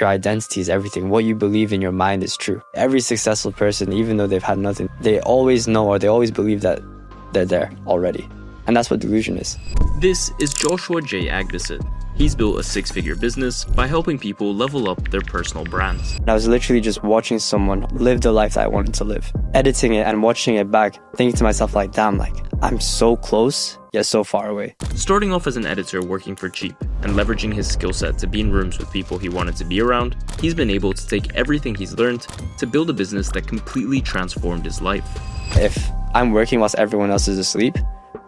your identity is everything. What you believe in your mind is true. Every successful person, even though they've had nothing, they always know or they always believe that they're there already. And that's what delusion is. This is Joshua J. Agbisit. He's built a 6-figure business by helping people level up their personal brands. And I was literally just watching someone live the life that I wanted to live, editing it and watching it back, thinking to myself like, damn, like I'm so close, yet so far away. Starting off as an editor working for cheap and leveraging his skill set to be in rooms with people he wanted to be around, he's been able to take everything he's learned to build a business that completely transformed his life. If I'm working whilst everyone else is asleep,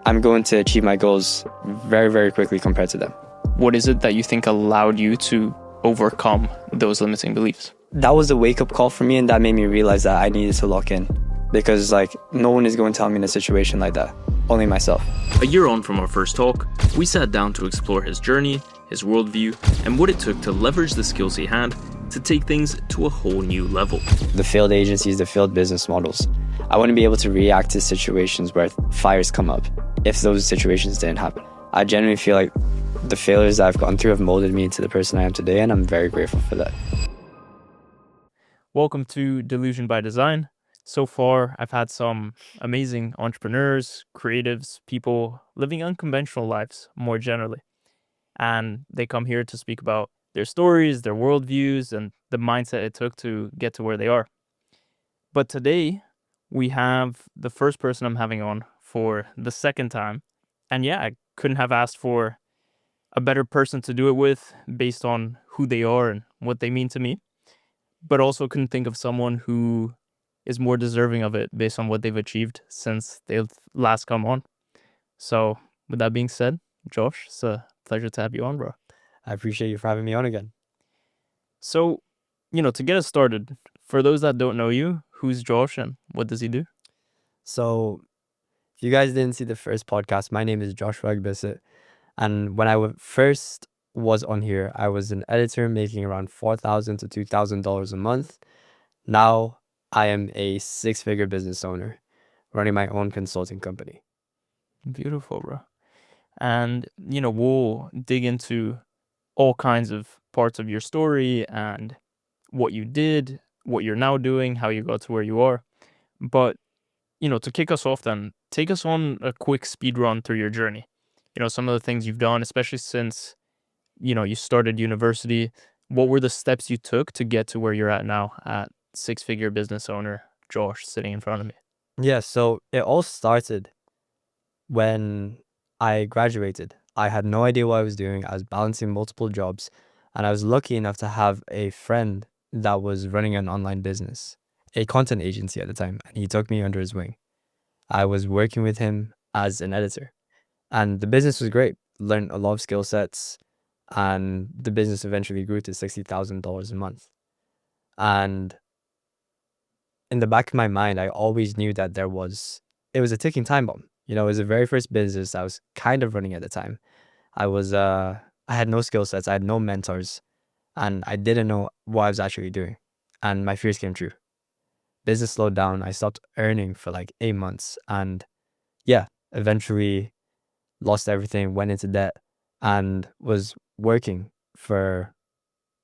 I'm going to achieve my goals very, very quickly compared to them. What is it that you think allowed you to overcome those limiting beliefs? That was a wake-up call for me, and that made me realize that I needed to lock in. Because no one is going to tell me in a situation like that. Only myself. A year on from our first talk, we sat down to explore his journey, his worldview, and what it took to leverage the skills he had to take things to a whole new level. The failed agencies, the failed business models. I want to be able to react to situations where fires come up if those situations didn't happen. I genuinely feel like the failures that I've gone through have molded me into the person I am today, and I'm very grateful for that. Welcome to Delusion by Design. So far, I've had some amazing entrepreneurs, creatives, people living unconventional lives more generally. And they come here to speak about their stories, their worldviews, and the mindset it took to get to where they are. But today, we have the first person I'm having on for the second time. And yeah, I couldn't have asked for a better person to do it with based on who they are and what they mean to me, but also couldn't think of someone who is more deserving of it based on what they've achieved since they've last come on. So with that being said, Josh, it's a pleasure to have you on, bro. I appreciate you for having me on again. So, to get us started, for those that don't know you, who's Josh and what does he do? So if you guys didn't see the first podcast, my name is Joshua Agbisit. And when I first was on here, I was an editor making around $4,000 to $2,000 a month. Now I am a 6-figure business owner running my own consulting company. Beautiful, bro. And, we'll dig into all kinds of parts of your story and what you did, what you're now doing, how you got to where you are. But, to kick us off then, take us on a quick speed run through your journey. Some of the things you've done, especially since, you started university. What were the steps you took to get to where you're at now at 6-figure business owner, Josh, sitting in front of me? Yeah, so it all started when I graduated. I had no idea what I was doing. I was balancing multiple jobs, and I was lucky enough to have a friend that was running an online business, a content agency at the time, and he took me under his wing. I was working with him as an editor, and the business was great. Learned a lot of skill sets, and the business eventually grew to $60,000 a month. And in the back of my mind, I always knew that it was a ticking time bomb. It was the very first business I was kind of running at the time. I had no skill sets, I had no mentors, and I didn't know what I was actually doing. And my fears came true. Business slowed down. I stopped earning for 8 months, and yeah, eventually lost everything, went into debt, and was working for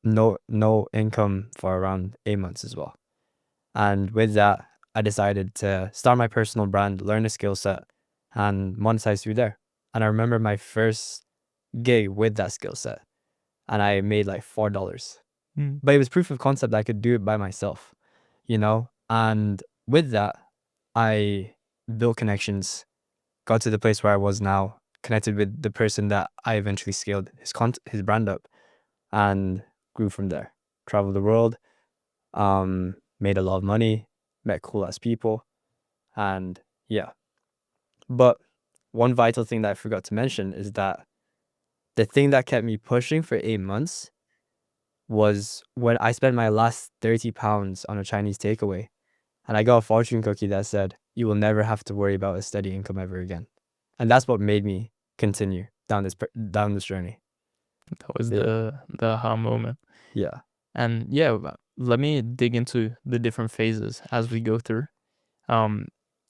no income for around 8 months as well. And with that, I decided to start my personal brand, learn a skill set, and monetize through there. And I remember my first gig with that skill set, and I made $4. But it was proof of concept that I could do it by myself, And with that, I built connections, got to the place where I was now, connected with the person that I eventually scaled his brand up, and grew from there. Traveled the world, made a lot of money, met cool ass people, and yeah. But one vital thing that I forgot to mention is that the thing that kept me pushing for 8 months was when I spent my last £30 on a Chinese takeaway, and I got a fortune cookie that said, "You will never have to worry about a steady income ever again." And that's what made me continue down this journey. That was the aha moment. Yeah. And yeah, let me dig into the different phases as we go through.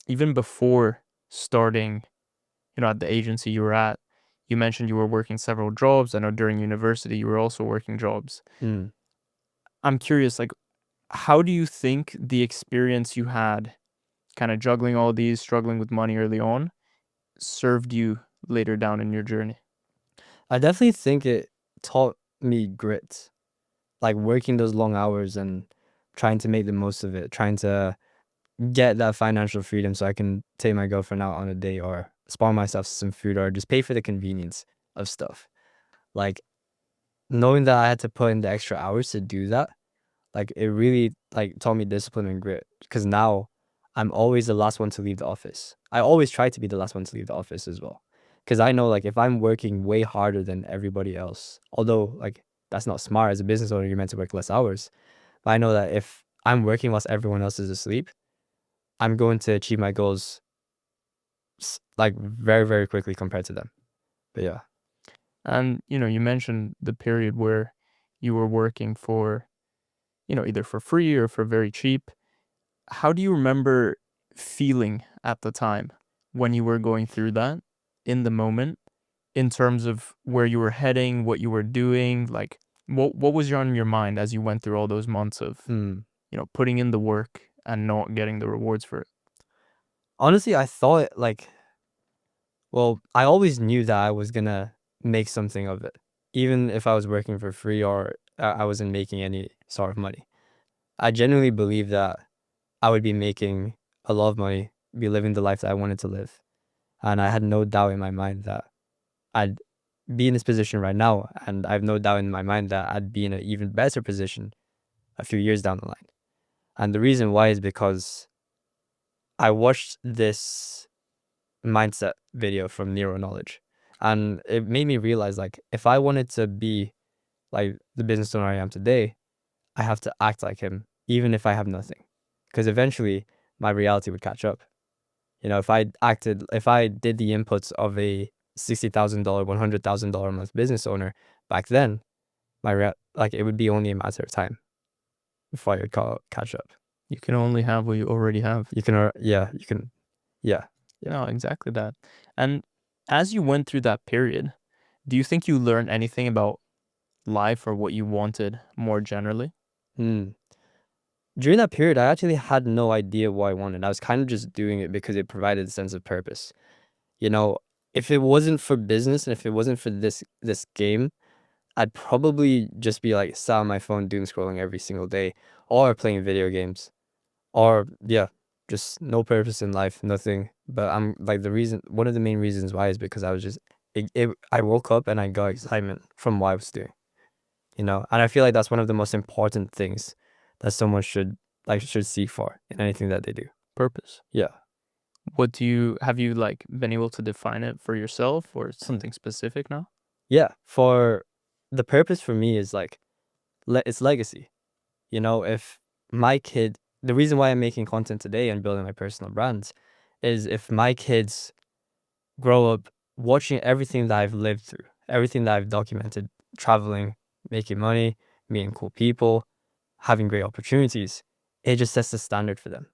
Even before starting, at the agency you were at, you mentioned you were working several jobs. I know during university you were also working jobs. I'm curious, like, how do you think the experience you had kind of juggling all these, struggling with money early on, served you later down in your journey? I definitely think it taught me grit, like working those long hours and trying to make the most of it, trying to get that financial freedom so I can take my girlfriend out on a date or spoil myself some food or just pay for the convenience of stuff. Like knowing that I had to put in the extra hours to do that, like it really like taught me discipline and grit. Because now I'm always the last one to leave the office. I always try to be the last one to leave the office as well. Because I know like if I'm working way harder than everybody else, although like that's not smart as a business owner, you're meant to work less hours. But I know that if I'm working whilst everyone else is asleep, I'm going to achieve my goals like very, very quickly compared to them. But yeah. And, you mentioned the period where you were working for, either for free or for very cheap. How do you remember feeling at the time when you were going through that in the moment in terms of where you were heading, what you were doing? Like, what was on your mind as you went through all those months of, Hmm. putting in the work and not getting the rewards for it? Honestly, I thought like, well, I always knew that I was gonna make something of it, even if I was working for free or I wasn't making any sort of money. I genuinely believe that I would be making a lot of money, be living the life that I wanted to live. And I had no doubt in my mind that I'd be in this position right now. And I have no doubt in my mind that I'd be in an even better position a few years down the line. And the reason why is because I watched this mindset video from Neuro Knowledge. And it made me realize like if I wanted to be like the business owner I am today, I have to act like him, even if I have nothing. Because eventually my reality would catch up. You know, if I did the inputs of a $60,000, $100,000 a month business owner back then, like it would be only a matter of time before I would catch up. You can only have what you already have. You can, yeah, you can, yeah, yeah. No, exactly that. And as you went through that period, do you think you learned anything about life or what you wanted more generally? Hmm. During that period, I actually had no idea what I wanted. I was kind of just doing it because it provided a sense of purpose. You know, if it wasn't for business and if it wasn't for this game, I'd probably just be like sat on my phone doom scrolling every single day or playing video games or yeah, just no purpose in life, nothing. But I'm like one of the main reasons why is because I was just I woke up and I got excitement from what I was doing, you know, and I feel like that's one of the most important things that someone should seek for in anything that they do. Purpose. Yeah. Have you like been able to define it for yourself or something specific now? Yeah. For the purpose for me is like it's legacy. You know, if my kid, the reason why I'm making content today and building my personal brands is if my kids grow up watching everything that I've lived through, everything that I've documented, traveling, making money, meeting cool people, having great opportunities, it just sets the standard for them.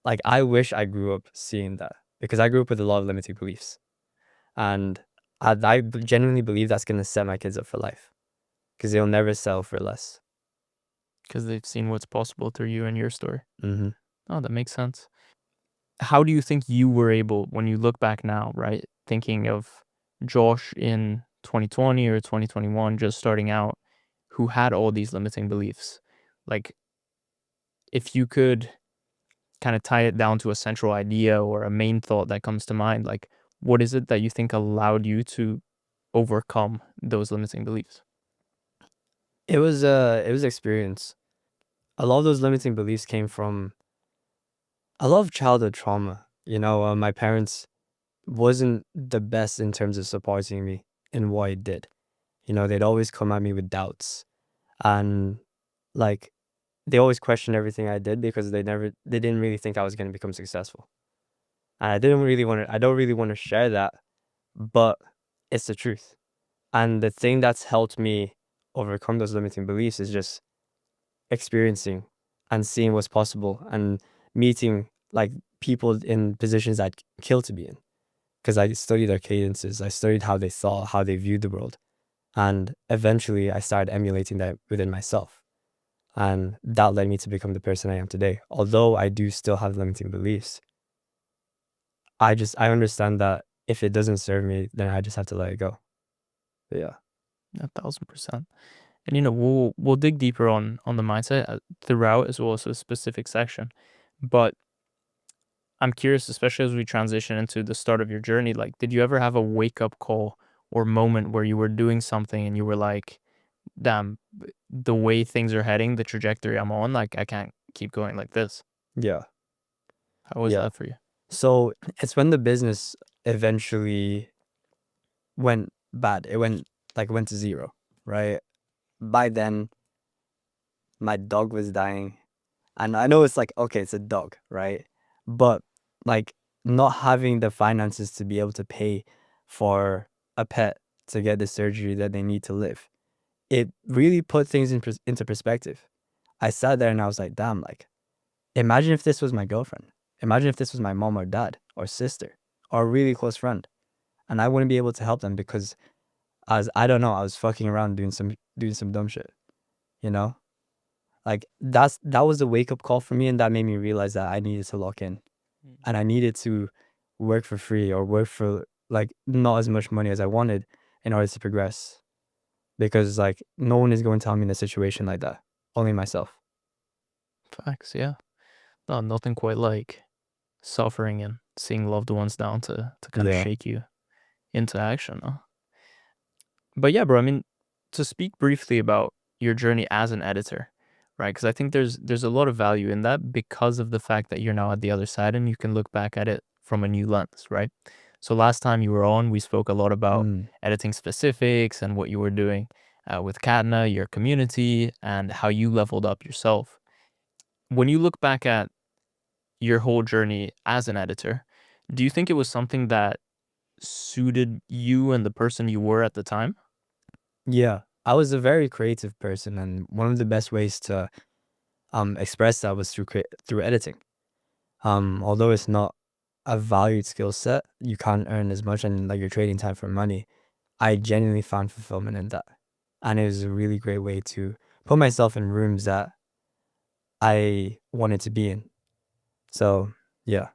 Like, I wish I grew up seeing that because I grew up with a lot of limiting beliefs. And I genuinely believe that's going to set my kids up for life because they'll never settle for less. Because they've seen what's possible through you and your story. Mm-hmm. Oh, that makes sense. How do you think you were able, when you look back now, right? Thinking of Josh in 2020 or 2021, just starting out, who had all these limiting beliefs. Like, if you could kind of tie it down to a central idea or a main thought that comes to mind, like, what is it that you think allowed you to overcome those limiting beliefs? It was experience. A lot of those limiting beliefs came from a lot of childhood trauma. You know, my parents wasn't the best in terms of supporting me in what I did. You know, they'd always come at me with doubts and like they always questioned everything I did because they didn't really think I was going to become successful. And I don't really want to share that, but it's the truth. And the thing that's helped me overcome those limiting beliefs is just experiencing and seeing what's possible and meeting like people in positions I'd kill to be in. Because I studied their cadences, I studied how they thought, how they viewed the world. And eventually I started emulating that within myself. And that led me to become the person I am today. Although I do still have limiting beliefs, I understand that if it doesn't serve me, then I just have to let it go. But yeah. 1,000%. And we'll dig deeper on the mindset throughout as well as a specific section. But I'm curious, especially as we transition into the start of your journey, like, did you ever have a wake up call or moment where you were doing something and you were like, damn, the way things are heading, the trajectory I'm on, like, I can't keep going like this? Yeah. How was Yeah. that for you? So it's when the business eventually went bad. It went to zero, right? By then, my dog was dying. And I know it's like, okay, it's a dog, right? But like not having the finances to be able to pay for a pet to get the surgery that they need to live, it really put things into perspective. I sat there and I was like, damn, like, imagine if this was my girlfriend. Imagine if this was my mom or dad or sister or a really close friend. And I wouldn't be able to help them because I don't know, I was fucking around doing some dumb shit, you know? Like that was a wake up call for me, and that made me realize that I needed to lock in and I needed to work for free or work for like not as much money as I wanted in order to progress. Because like no one is going to tell me in a situation like that. Only myself. Facts, yeah. No, nothing quite like suffering and seeing loved ones down to kind of Yeah. shake you into action, huh? But yeah, bro, I mean, to speak briefly about your journey as an editor, right? Because I think there's a lot of value in that because of the fact that you're now at the other side and you can look back at it from a new lens, right? So last time you were on, we spoke a lot about Mm. editing specifics and what you were doing with Katna, your community, and how you leveled up yourself. When you look back at your whole journey as an editor, do you think it was something that suited you and the person you were at the time? Yeah. I was a very creative person, and one of the best ways to express that was through editing. Although it's not a valued skill set, you can't earn as much and like you're trading time for money. I genuinely found fulfillment in that. And it was a really great way to put myself in rooms that I wanted to be in. So, yeah.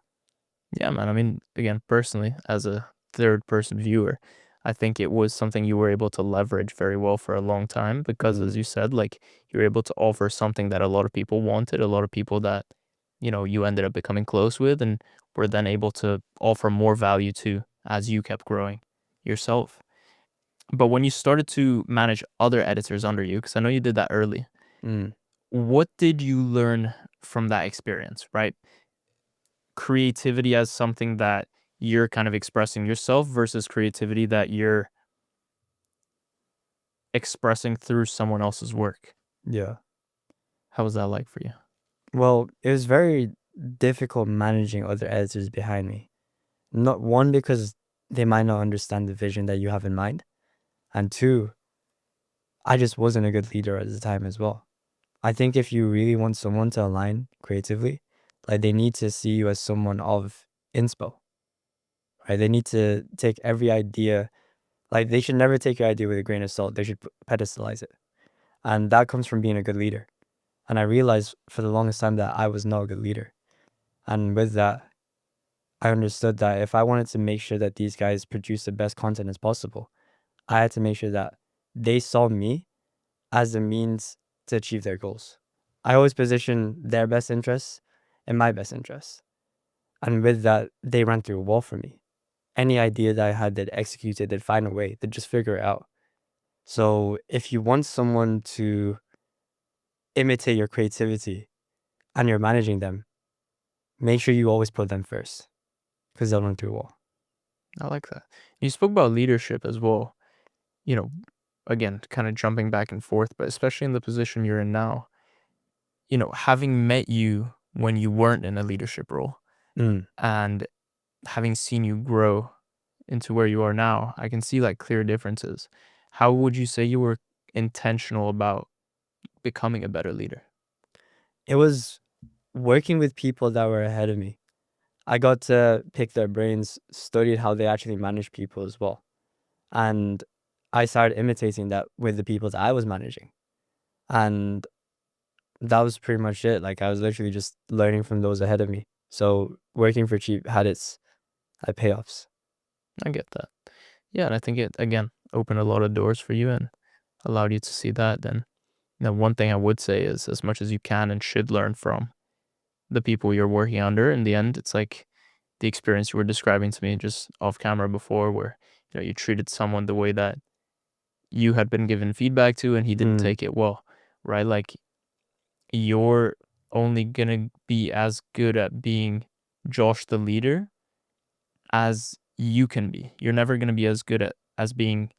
Yeah, man. I mean, again, personally, as a third person viewer, I think it was something you were able to leverage very well for a long time because, Mm, as you said, like, you were able to offer something that a lot of people wanted, a lot of people that, you ended up becoming close with and were then able to offer more value to as you kept growing yourself. But when you started to manage other editors under you, because I know you did that early, mm, what did you learn from that experience, right? Creativity as something that you're kind of expressing yourself versus creativity that you're expressing through someone else's work. yeah. How was that like for you? Well, it was very difficult managing other editors behind me. Not one, because they might not understand the vision that you have in mind. And two, I just wasn't a good leader at the time as well. I think if you really want someone to align creatively, like they need to see you as someone of inspo, right? They need to take every idea, like they should never take your idea with a grain of salt. They should pedestalize it. And that comes from being a good leader. And I realized for the longest time that I was not a good leader. And with that, I understood that if I wanted to make sure that these guys produce the best content as possible, I had to make sure that they saw me as a means to achieve their goals. I always position their best interests and my best interests. And with that, they ran through a wall for me. Any idea that I had, they'd execute it, they'd find a way, they'd just figure it out. So if you want someone to imitate your creativity and you're managing them, make sure you always put them first because they'll run through a wall. I like that. You spoke about leadership as well. You know, again, kind of jumping back and forth, but especially in the position you're in now, having met you when you weren't in a leadership role Mm. and having seen you grow into where you are now, I can see like clear differences. How would you say you were intentional about becoming a better leader? It was working with people that were ahead of me. I got to pick their brains, studied how they actually manage people as well. And I started imitating that with the people that I was managing. And that was pretty much it. Like I was literally just learning from those ahead of me. So working for cheap had its payoffs. I get that. Yeah, and I think it again opened a lot of doors for you and allowed you to see that. Then, one thing I would say is, as much as you can and should learn from the people you're working under, in the end, it's like the experience you were describing to me just off camera before, where you treated someone the way that you had been given feedback to, and he didn't Mm, take it well, right? Like you're only gonna be as good at being Josh the leader as you can be. You're never gonna be as good at as being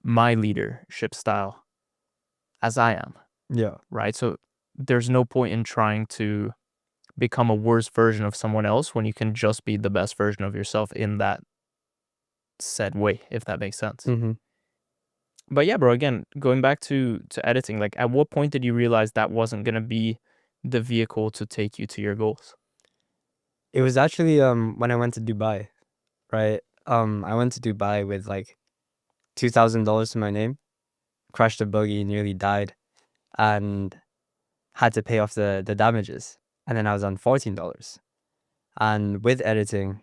my leadership style as I am, yeah. right? So there's no point in trying to become a worse version of someone else when you can just be the best version of yourself in that said way, if that makes sense. Hmm. But yeah, bro, again, going back to editing, like at what point did you realize that wasn't gonna be the vehicle to take you to your goals? It was actually when I went to Dubai, right? I went to Dubai with like $2,000 to my name, crashed a buggy, nearly died, and had to pay off the damages. And then I was on $14. And with editing,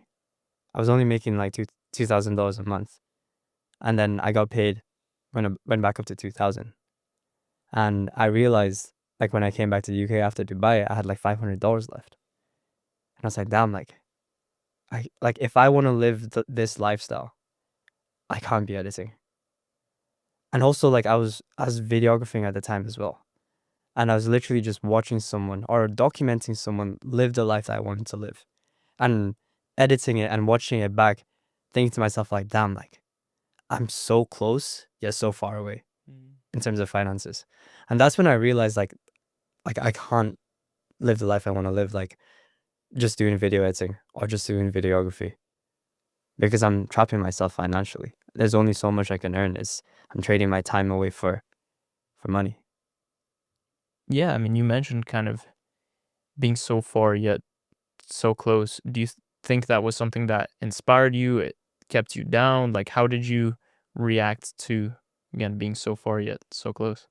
I was only making like $2,000 a month. And then I got paid when I went back up to 2,000. And I realized like when I came back to the UK after Dubai, I had like $500 left. And I was like, damn, like if I want to live this lifestyle, I can't be editing. And also like I was videographing at the time as well. And I was literally just watching someone or documenting someone live the life that I wanted to live. And editing it and watching it back, thinking to myself like, damn, like I'm so close yet so far away in terms of finances. And that's when I realized like I can't live the life I want to live, like just doing video editing or just doing videography. Because I'm trapping myself financially. There's only so much I can earn. I'm trading my time away for money. Yeah, I mean, you mentioned kind of being so far yet so close. Do you think that was something that inspired you? It kept you down? Like, how did you react to, again, being so far yet so close?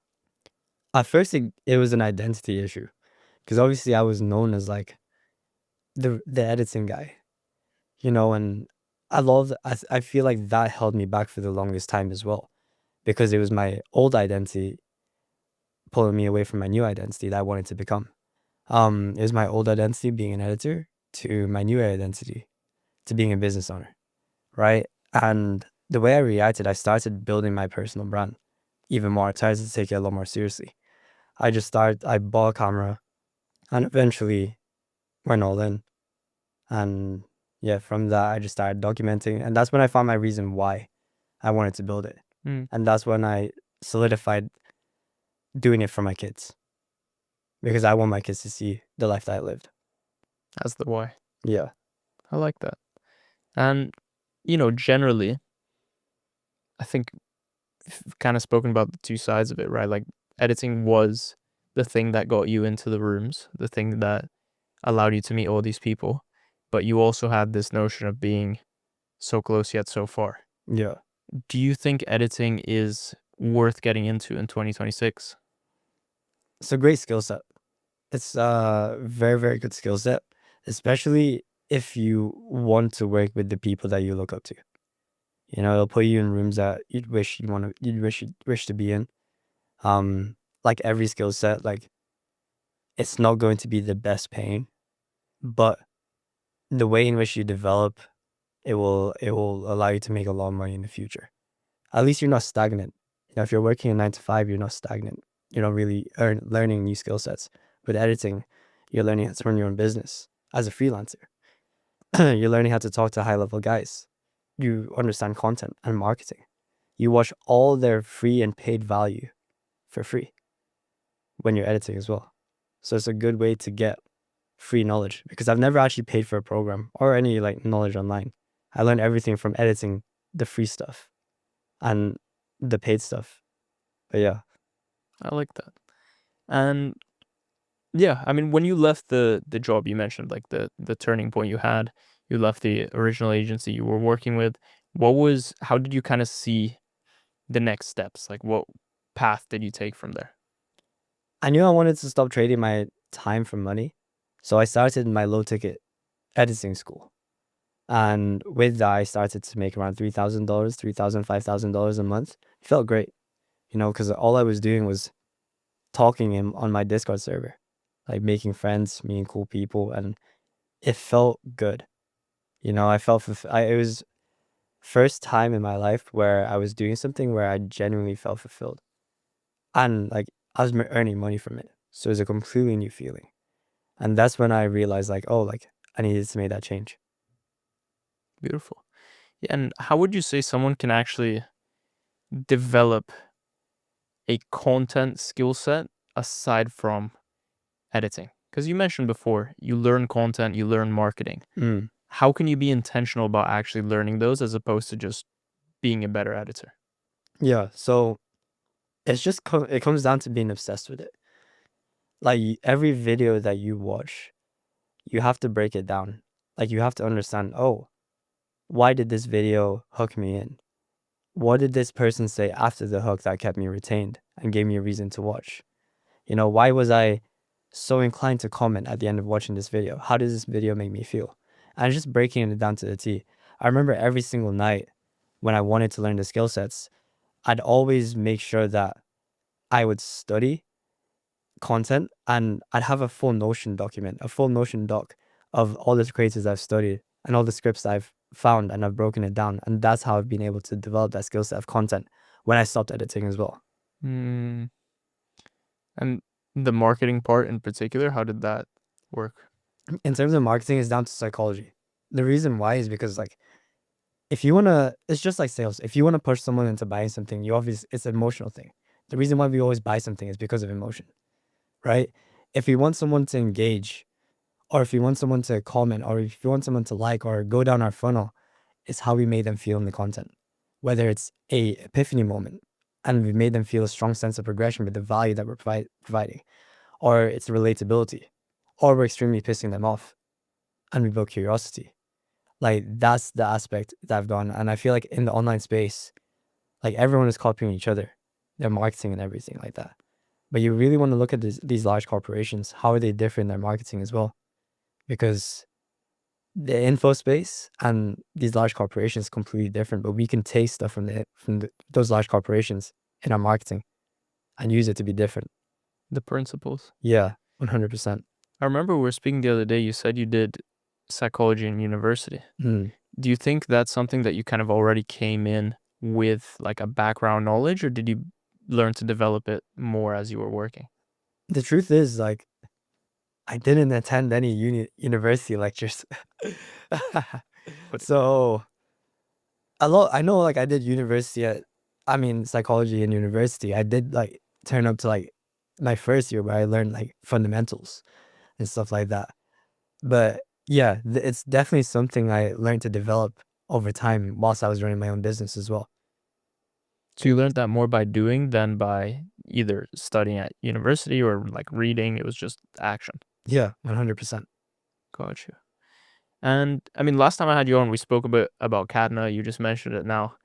At first, it was an identity issue because obviously I was known as like the editing guy, and I feel like that held me back for the longest time as well because it was my old identity pulling me away from my new identity that I wanted to become. It was my old identity being an editor to my new identity to being a business owner, right? And the way I reacted, I started building my personal brand even more. I started to take it a lot more seriously. I bought a camera and eventually went all in. And yeah, from that, I just started documenting. And that's when I found my reason why I wanted to build it. Mm, And that's when I solidified doing it for my kids because I want my kids to see the life that I lived. that's the why. Yeah. I like that. And, generally, I think kind of spoken about the two sides of it, right? Like, editing was the thing that got you into the rooms, the thing that allowed you to meet all these people. But you also had this notion of being so close yet so far. Yeah. Do you think editing is worth getting into in 2026? It's a great skill set. It's a very, very good skill set, especially if you want to work with the people that you look up to. It'll put you in rooms that you'd wish to be in. Like every skill set, like it's not going to be the best paying, but the way in which you develop, it will allow you to make a lot of money in the future. At least you're not stagnant. If you're working a 9 to 5, you're not stagnant. You're not really learning new skill sets. With editing, you're learning how to run your own business as a freelancer. You're learning how to talk to high level guys. You understand content and marketing. You watch all their free and paid value for free when you're editing as well. So it's a good way to get free knowledge because I've never actually paid for a program or any like knowledge online. I learned everything from editing the free stuff and the paid stuff. But yeah, I like that. And yeah, I mean, when you left the job you mentioned, like the turning point you had, you left the original agency you were working with. How did you kind of see the next steps? Like, what path did you take from there? I knew I wanted to stop trading my time for money. So I started my low ticket editing school. And with that, I started to make around $3,000, $5,000 a month. It felt great, because all I was doing was talking on my Discord server, like making friends, meeting cool people, and it felt good. I felt it was first time in my life where I was doing something where I genuinely felt fulfilled, and like I was earning money from it. So it was a completely new feeling, and that's when I realized like, oh, like I needed to make that change. Beautiful. Yeah, and how would you say someone can actually develop a content skill set aside from editing? Because you mentioned before, you learn content, you learn marketing. Mm. How can you be intentional about actually learning those as opposed to just being a better editor? Yeah, so it's just it comes down to being obsessed with it. Like every video that you watch, you have to break it down. Like you have to understand, oh, why did this video hook me in? What did this person say after the hook that kept me retained and gave me a reason to watch? Why was I so inclined to comment at the end of watching this video? How does this video make me feel? And just breaking it down to the T. I remember every single night when I wanted to learn the skill sets, I'd always make sure that I would study content and I'd have a full Notion document, a full Notion doc of all the creators I've studied and all the scripts I've found, and I've broken it down. And that's how I've been able to develop that skill set of content when I stopped editing as well. Mm. And the marketing part in particular, how did that work? In terms of marketing, it's down to psychology. The reason why is because like it's just like sales. If you want to push someone into buying something, it's an emotional thing. The reason why we always buy something is because of emotion, right? If you want someone to engage, or if you want someone to comment, or if you want someone to like or go down our funnel, it's how we made them feel in the content. Whether it's a epiphany moment and we made them feel a strong sense of progression with the value that we're providing, or it's relatability, or we're extremely pissing them off and we build curiosity. Like that's the aspect that I've done. And I feel like in the online space, like everyone is copying each other, their marketing and everything like that. But you really want to look at these large corporations. How are they different in their marketing as well? Because the info space and these large corporations completely different, but we can take stuff from those large corporations in our marketing and use it to be different. The principles. Yeah, 100%. I remember we were speaking the other day, you said you did psychology in university. Mm. Do you think that's something that you kind of already came in with like a background knowledge, or did you learn to develop it more as you were working? The truth is, like, I didn't attend any university lectures. But So I know like I did psychology in university. I did like turn up to like my first year where I learned like fundamentals and stuff like that. But yeah, it's definitely something I learned to develop over time whilst I was running my own business as well. so you learned that more by doing than by either studying at university or like reading. It was just action. Yeah, 100%. Got you. And I mean, last time I had you on, we spoke a bit about Cadna. You just mentioned it now.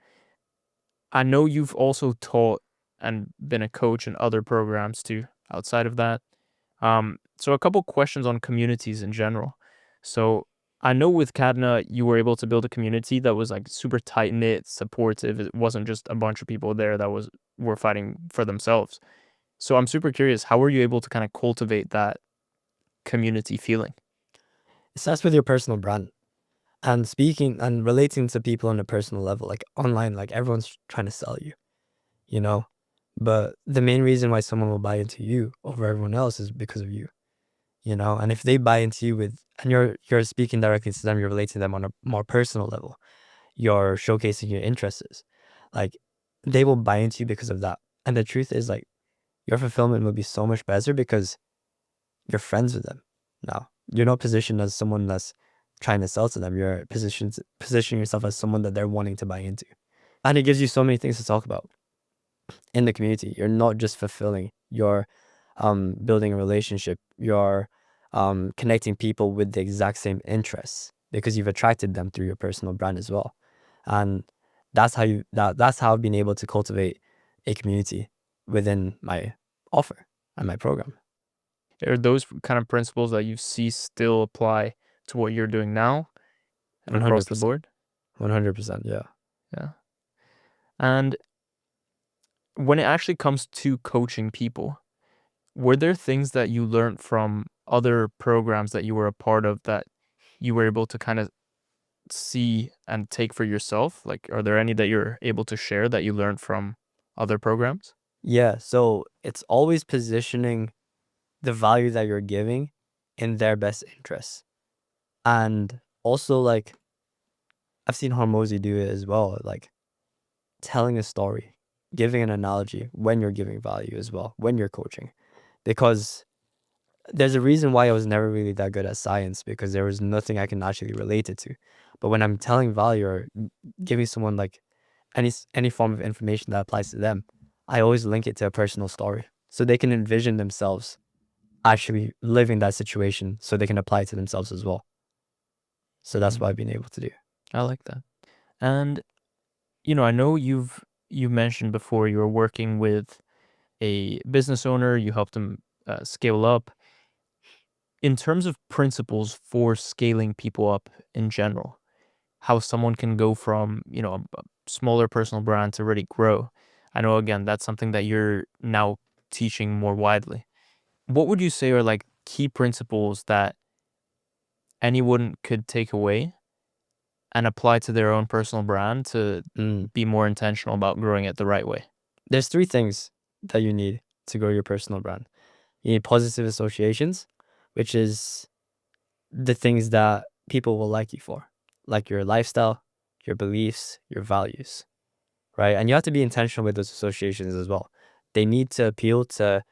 I know you've also taught and been a coach in other programs too, outside of that. So a couple questions on communities in general. So I know with Cadna, you were able to build a community that was like super tight knit, supportive. It wasn't just a bunch of people there that were fighting for themselves. So I'm super curious, how were you able to kind of cultivate that community feeling? It starts with your personal brand and speaking and relating to people on a personal level, like online, like everyone's trying to sell you, you know? But the main reason why someone will buy into you over everyone else is because of you, And if they buy into you and you're speaking directly to them, you're relating to them on a more personal level, you're showcasing your interests, like they will buy into you because of that. And the truth is like your fulfillment will be so much better because you're friends with them now. You're not positioned as someone that's trying to sell to them. You're positioning yourself as someone that they're wanting to buy into. And it gives you so many things to talk about in the community. You're not just fulfilling, you're building a relationship, you're connecting people with the exact same interests because you've attracted them through your personal brand as well. And that's how I've been able to cultivate a community within my offer. and my program. Are those kind of principles that you see still apply to what you're doing now and across the 100%. board? 100%, yeah. Yeah. And when it actually comes to coaching people, were there things that you learned from other programs that you were a part of that you were able to kind of see and take for yourself? Like, are there any that you're able to share that you learned from other programs? Yeah, so it's always positioning the value that you're giving in their best interests. And also, like, I've seen Hormozy do it as well, like telling a story, giving an analogy when you're giving value as well, when you're coaching. Because there's a reason why I was never really that good at science, because there was nothing I can actually relate it to. But when I'm telling value or giving someone like any form of information that applies to them, I always link it to a personal story so they can envision themselves actually living that situation so they can apply it to themselves as well. So that's what I've been able to do. I like that. And I know you mentioned before you were working with a business owner, you helped them scale up. In terms of principles for scaling people up in general, how someone can go from, a smaller personal brand to really grow. I know, again, that's something that you're now teaching more widely. What would you say are like key principles that anyone could take away and apply to their own personal brand to Mm. be more intentional about growing it the right way? There's three things that you need to grow your personal brand. You need positive associations, which is the things that people will like you for, like your lifestyle, your beliefs, your values, right? And you have to be intentional with those associations as well. They need to appeal to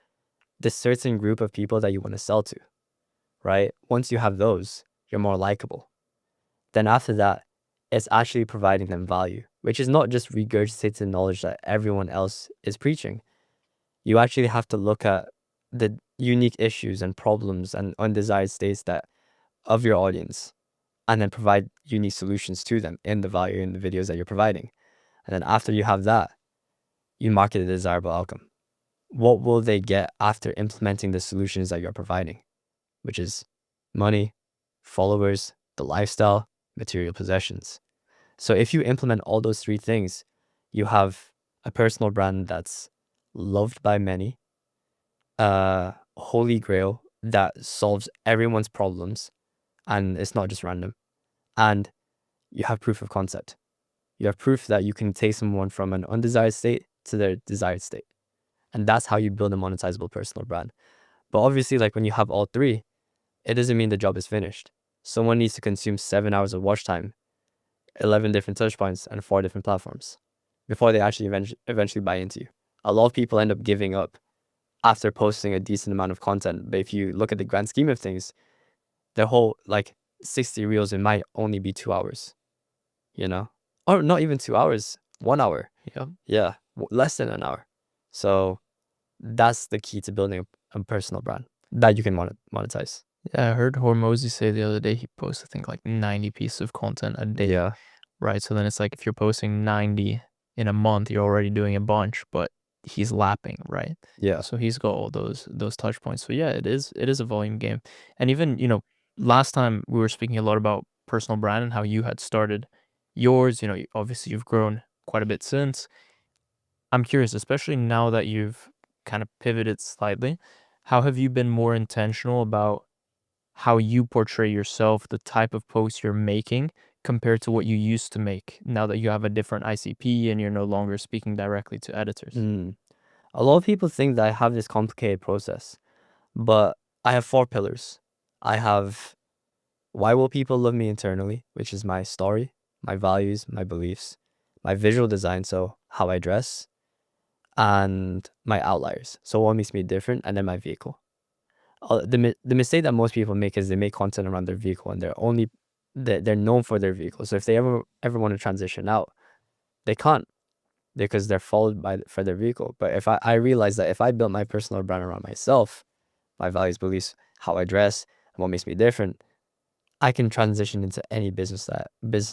the certain group of people that you want to sell to, right? Once you have those, you're more likable. Then after that, it's actually providing them value, which is not just regurgitated knowledge that everyone else is preaching. You actually have to look at the unique issues and problems and undesired states that of your audience, and then provide unique solutions to them in the value in the videos that you're providing. And then after you have that, you market a desirable outcome. What will they get after implementing the solutions that you're providing, which is money, followers, the lifestyle, material possessions. So if you implement all those three things, you have a personal brand that's loved by many, a holy grail that solves everyone's problems, and it's not just random. And you have proof of concept. You have proof that you can take someone from an undesired state to their desired state. And that's how you build a monetizable personal brand. But obviously, like when you have all three, it doesn't mean the job is finished. Someone needs to consume 7 hours of watch time, 11 different touch points, and 4 different platforms before they actually eventually buy into you. A lot of people end up giving up after posting a decent amount of content. But if you look at the grand scheme of things, the whole like 60 reels, it might only be 2 hours, or not even 2 hours, 1 hour. Yeah. Yeah, less than an hour. So that's the key to building a personal brand that you can monetize. Yeah, I heard Hormozy say the other day he posts, I think, like 90 pieces of content a day. Yeah. Right. So then it's like if you're posting 90 in a month, you're already doing a bunch, but he's lapping, right? Yeah. So he's got all those touch points. So yeah, it is a volume game. And even, last time we were speaking a lot about personal brand and how you had started yours, obviously you've grown quite a bit since. I'm curious, especially now that you've kind of pivoted slightly, how have you been more intentional about how you portray yourself, the type of posts you're making compared to what you used to make now that you have a different ICP and you're no longer speaking directly to editors? A lot of people think that I have this complicated process, but I have 4 pillars. I have why will people love me internally, which is my story, my values, my beliefs, my visual design, so how I dress, and my outliers, so what makes me different, and then my vehicle. The mistake that most people make is they make content around their vehicle, and they're known for their vehicle. So if they ever want to transition out, they can't, because they're followed for their vehicle. But if I realize that if I built my personal brand around myself, my values, beliefs, how I dress, and what makes me different, I can transition into any business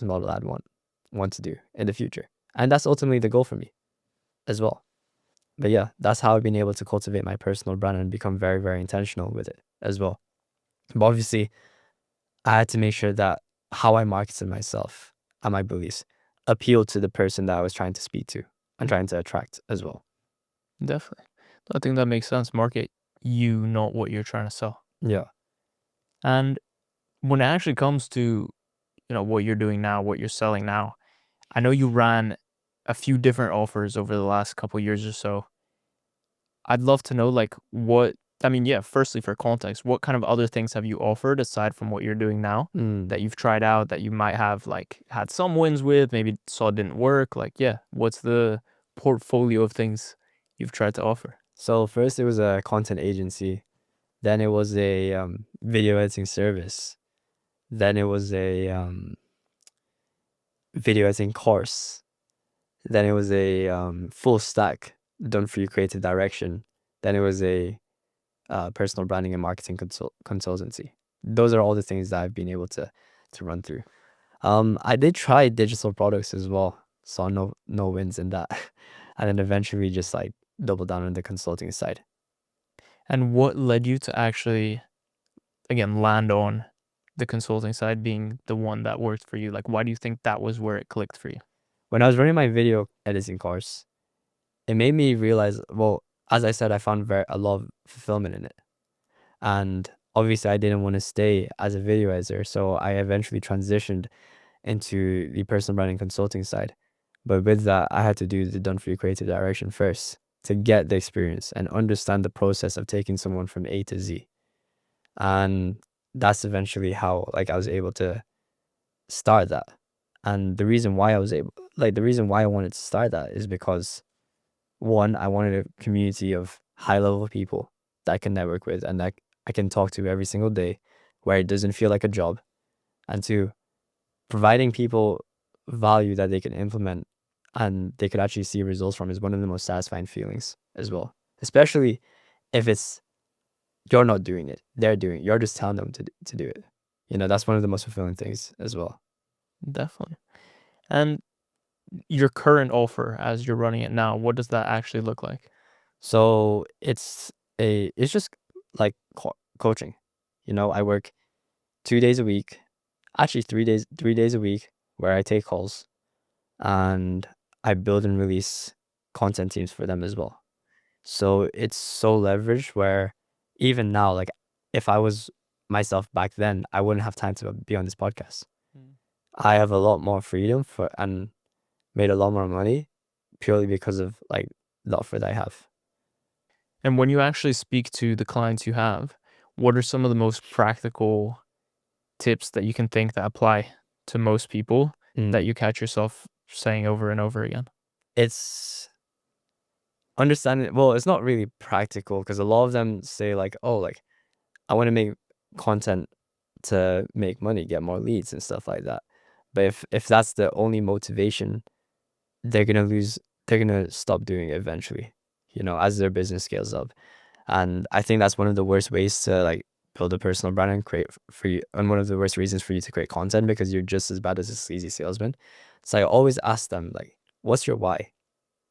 model I'd want to do in the future. And that's ultimately the goal for me as well. But yeah, that's how I've been able to cultivate my personal brand and become very, very intentional with it as well. But obviously, I had to make sure that how I marketed myself and my beliefs appealed to the person that I was trying to speak to and trying to attract as well. Definitely. I think that makes sense. Market you, not what you're trying to sell. Yeah. And when it actually comes to, what you're doing now, what you're selling now, I know you ran a few different offers over the last couple years or so. I'd love to know like what I mean, yeah, firstly for context, what kind of other things have you offered aside from what you're doing now Mm. that you've tried out that you might have like had some wins with, maybe saw didn't work? Like, yeah, what's the portfolio of things you've tried to offer? So first it was a content agency, then it was a video editing service, then it was a video editing course, then it was a full stack done for you creative direction, then it was a personal branding and marketing consultancy. Those are all the things that I've been able to run through. I did try digital products as well, saw no wins in that, and then eventually just like doubled down on the consulting side. And what led you to actually, again, land on the consulting side being the one that worked for you? Like, why do you think that was where it clicked for you? When I was running my video editing course, it made me realize, well, as I said, I found a lot of fulfillment in it. And obviously, I didn't want to stay as a video editor, so I eventually transitioned into the personal branding consulting side. But with that, I had to do the done for you creative direction first to get the experience and understand the process of taking someone from A to Z. And that's eventually how like I was able to start that. And the reason why the reason why I wanted to start that is because one, I wanted a community of high level people that I can network with and that I can talk to every single day where it doesn't feel like a job. And two, providing people value that they can implement and they could actually see results from is one of the most satisfying feelings as well. Especially if it's you're not doing it, they're doing it. You're just telling them to do it. That's one of the most fulfilling things as well. Definitely. And your current offer as you're running it now, what does that actually look like? So it's just like coaching. I work 2 days a week, actually 3 days a week where I take calls and I build and release content teams for them as well. So it's so leveraged where even now, like if I was myself back then, I wouldn't have time to be on this podcast. Mm. I have a lot more freedom and made a lot more money purely because of like the offer that I have. And when you actually speak to the clients you have, what are some of the most practical tips that you can think that apply to most people Mm. that you catch yourself saying over and over again? It's understanding. Well, it's not really practical because a lot of them say like, oh, like I want to make content to make money, get more leads and stuff like that. But if that's the only motivation, they're gonna lose. They're gonna stop doing it eventually. As their business scales up. And I think that's one of the worst ways to like build a personal brand and create for you, and one of the worst reasons for you to create content because you're just as bad as a sleazy salesman. So I always ask them like, "What's your why?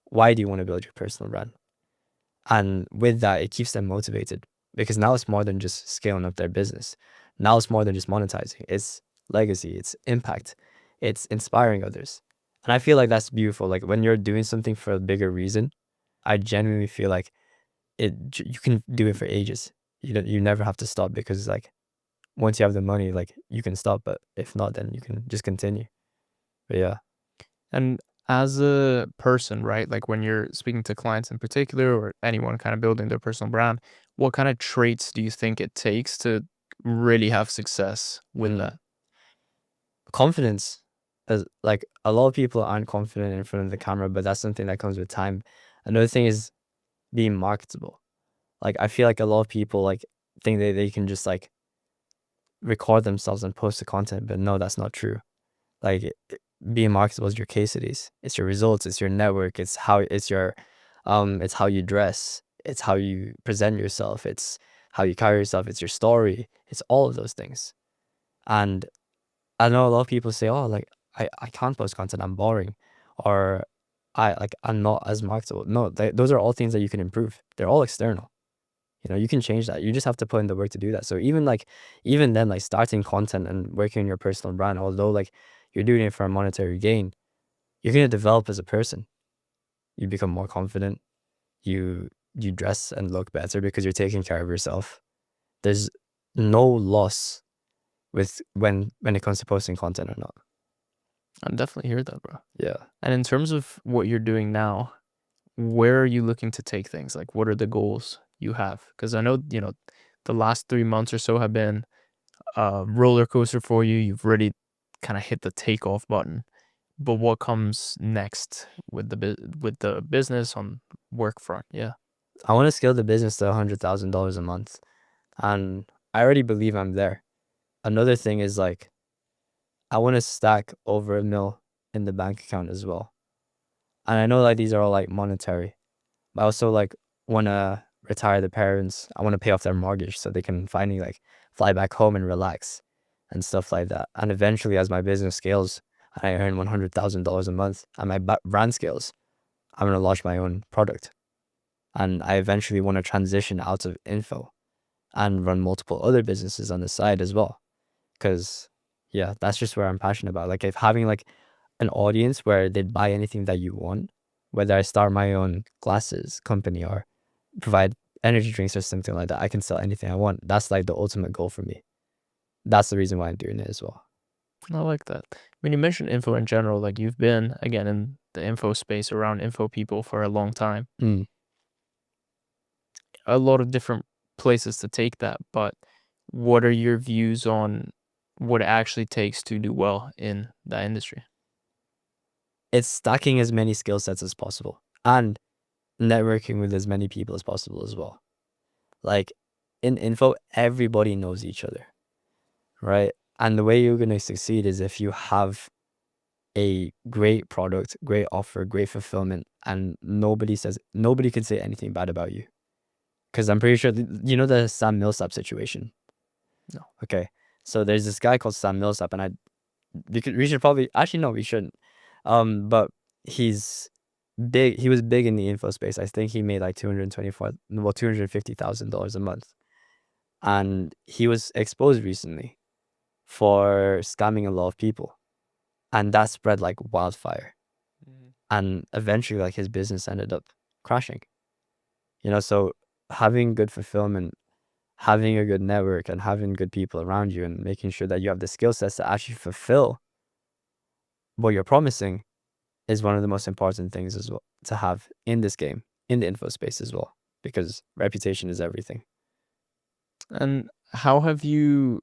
Why do you want to build your personal brand?" And with that, it keeps them motivated because now it's more than just scaling up their business. Now it's more than just monetizing. It's legacy, it's impact, it's inspiring others. And I feel like that's beautiful. Like when you're doing something for a bigger reason, I genuinely feel like you can do it for ages. You never have to stop because like once you have the money, like you can stop. But if not, then you can just continue. But yeah. And as a person, right? Like when you're speaking to clients in particular or anyone kind of building their personal brand, what kind of traits do you think it takes to really have success with Mm. that? Confidence. As like a lot of people aren't confident in front of the camera, but that's something that comes with time. Another thing is being marketable. Like I feel like a lot of people like think they can just like record themselves and post the content, but no, that's not true. Like being marketable is your case studies, it's your results, it's your network, it's how you dress, it's how you present yourself, it's how you carry yourself, it's your story, it's all of those things. And I know a lot of people say, oh, like I can't post content, I'm boring, or I'm not as marketable. No, those are all things that you can improve. They're all external. You can change that. You just have to put in the work to do that. So even then, like starting content and working on your personal brand, although like you're doing it for a monetary gain, you're gonna develop as a person. You become more confident. You dress and look better because you're taking care of yourself. There's no loss with when it comes to posting content or not. I definitely hear that, bro. Yeah. And in terms of what you're doing now, where are you looking to take things? Like, what are the goals you have? Because I know, the last 3 months or so have been a roller coaster for you. You've already kind of hit the takeoff button. But what comes next with the business on work front? Yeah. I want to scale the business to $100,000 a month, and I already believe I'm there. Another thing is like I want to stack over $1 million in the bank account as well. And I know like these are all like monetary, but I also like want to retire the parents. I want to pay off their mortgage so they can finally like fly back home and relax and stuff like that. And eventually, as my business scales and I earn $100,000 a month and my brand scales, I'm gonna launch my own product. And I eventually want to transition out of info and run multiple other businesses on the side as well. Because yeah, that's just where I'm passionate about. Like if having like an audience where they'd buy anything that you want, whether I start my own glasses company or provide energy drinks or something like that, I can sell anything I want. That's like the ultimate goal for me. That's the reason why I'm doing it as well. I like that. When you mentioned info in general, like you've been, again, in the info space around info people for a long time. Mm. A lot of different places to take that, but what are your views on what it actually takes to do well in that industry? It's stacking as many skill sets as possible and networking with as many people as possible as well. Like in info, everybody knows each other, right? And the way you're going to succeed is if you have a great product, great offer, great fulfillment, and nobody can say anything bad about you. Because I'm pretty sure, you know the Sam Millsap situation? No. Okay. So there's this guy called Sam Millsap, and we should probably, actually, no, we shouldn't. But he's big. He was big in the info space. I think he made like $250,000 a month. And he was exposed recently for scamming a lot of people. And that spread like wildfire. And eventually like his business ended up crashing. So having good fulfillment, having a good network, and having good people around you, and making sure that you have the skill sets to actually fulfill what you're promising is one of the most important things as well to have in this game, in the info space as well, because reputation is everything. And how have you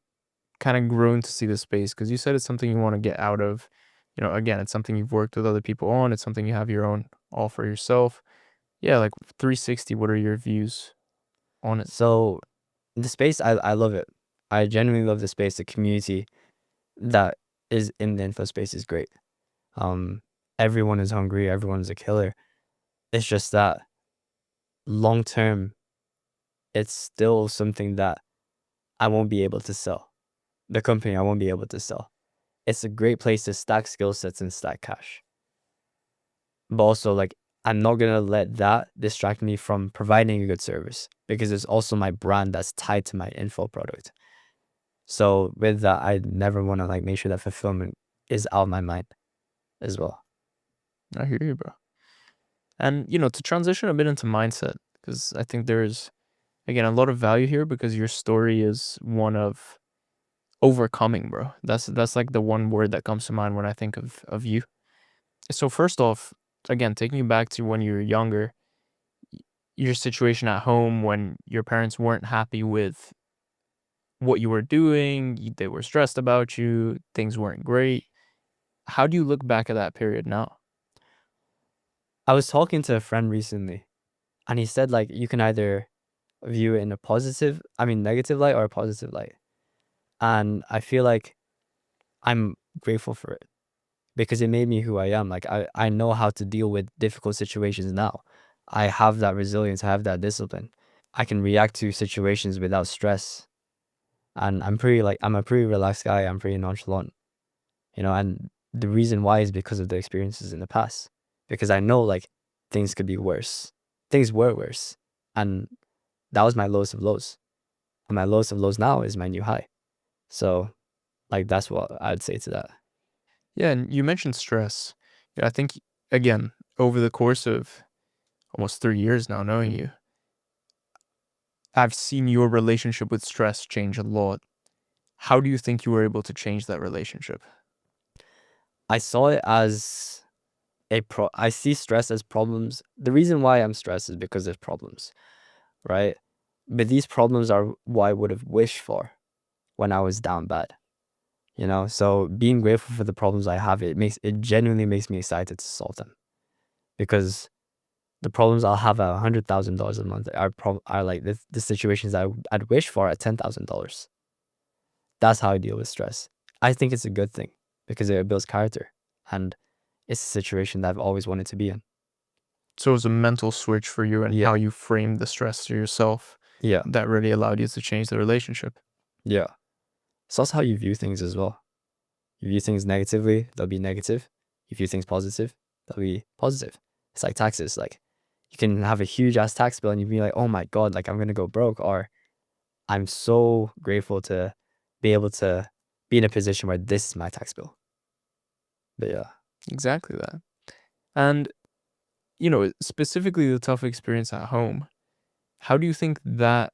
kind of grown to see the space? Because you said it's something you want to get out of. Again, it's something you've worked with other people on. It's something you have your own all for yourself. Yeah, like 360, what are your views on it? So the space, I love it. I genuinely love the space. The community that is in the info space is great. Everyone is hungry. Everyone is a killer. It's just that long term, it's still something that I won't be able to sell. The company I won't be able to sell. It's a great place to stack skill sets and stack cash. But also, like, I'm not gonna let that distract me from providing a good service, because it's also my brand that's tied to my info product. So with that, I never want to like make sure that fulfillment is out of my mind as well. I hear you, bro. And, to transition a bit into mindset, because I think there's, again, a lot of value here because your story is one of overcoming, bro. That's like the one word that comes to mind when I think of you. So first off, again, taking you back to when you were younger, your situation at home when your parents weren't happy with what you were doing, they were stressed about you, things weren't great. How do you look back at that period now? I was talking to a friend recently, and he said like you can either view it in negative light or a positive light. And I feel like I'm grateful for it because it made me who I am. Like I know how to deal with difficult situations now. I have that resilience, I have that discipline. I can react to situations without stress. And I'm a pretty relaxed guy. I'm pretty nonchalant, and the reason why is because of the experiences in the past. because I know like things could be worse. Things were worse. And that was my lowest of lows. And my lowest of lows now is my new high. So like that's what I'd say to that. Yeah, and you mentioned stress. Yeah, I think again, over the course of almost 3 years now knowing Mm. you, I've seen your relationship with stress change a lot. How do you think you were able to change that relationship? I saw it as I see stress as problems. The reason why I'm stressed is because there's problems, right? But these problems are what I would have wished for when I was down bad. You know, so being grateful for the problems I have, it genuinely makes me excited to solve them, because the problems I'll have at $100,000 a month are like the situations I'd wish for at $10,000. That's how I deal with stress. I think it's a good thing because it builds character, and it's a situation that I've always wanted to be in. So it was a mental switch for you and Yeah, how you framed the stress to yourself yeah, that really allowed you to change the relationship. yeah. So that's how you view things as well. You view things negatively, they'll be negative. You view things positive, they'll be positive. It's like taxes. Like you can have a huge ass tax bill and you'd be like, oh my God, like I'm gonna go broke. Or I'm so grateful to be able to be in a position where this is my tax bill. But yeah. Exactly that. And, specifically the tough experience at home, how do you think that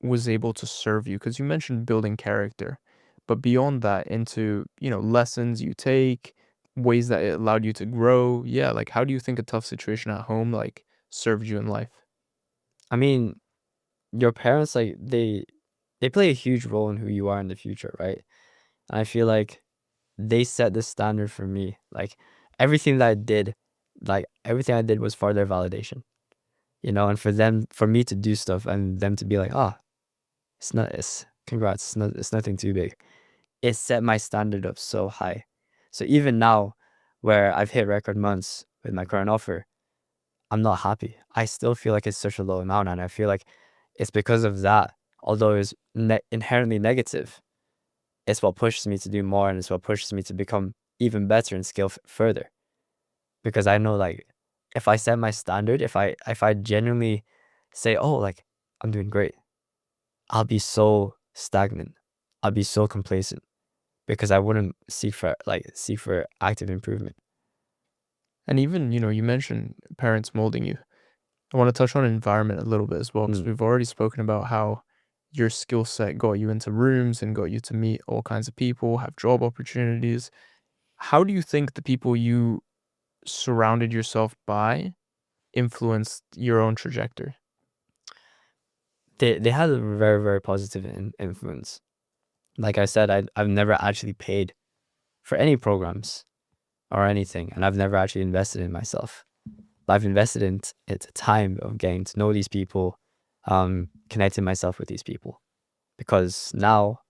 was able to serve you? Because you mentioned building character, but beyond that, into, lessons you take, ways that it allowed you to grow. Yeah, like how do you think a tough situation at home like served you in life? I mean, your parents like they play a huge role in who you are in the future, right? And I feel like they set the standard for me. Like everything that I did, like everything I did was for their validation. You know, and for me to do stuff and them to be like, ah, it's congrats, it's nothing too big. It set my standard up so high. So even now, where I've hit record months with my current offer, I'm not happy. I still feel like it's such a low amount, and I feel like it's because of that. Although it's inherently negative, it's what pushes me to do more, and it's what pushes me to become even better and scale further. Because I know, like, if I set my standard, if I genuinely say, oh, like I'm doing great, I'll be so stagnant. I'll be so complacent because I wouldn't seek for active improvement. And even, you mentioned parents molding you. I want to touch on environment a little bit as well, because Mm. we've already spoken about how your skill set got you into rooms and got you to meet all kinds of people, have job opportunities. How do you think the people you surrounded yourself by influenced your own trajectory? They had a very, very positive influence. Like I said, I've never actually paid for any programs or anything, and I've never actually invested in myself. But I've invested in it time of getting to know these people, connecting myself with these people. Because now,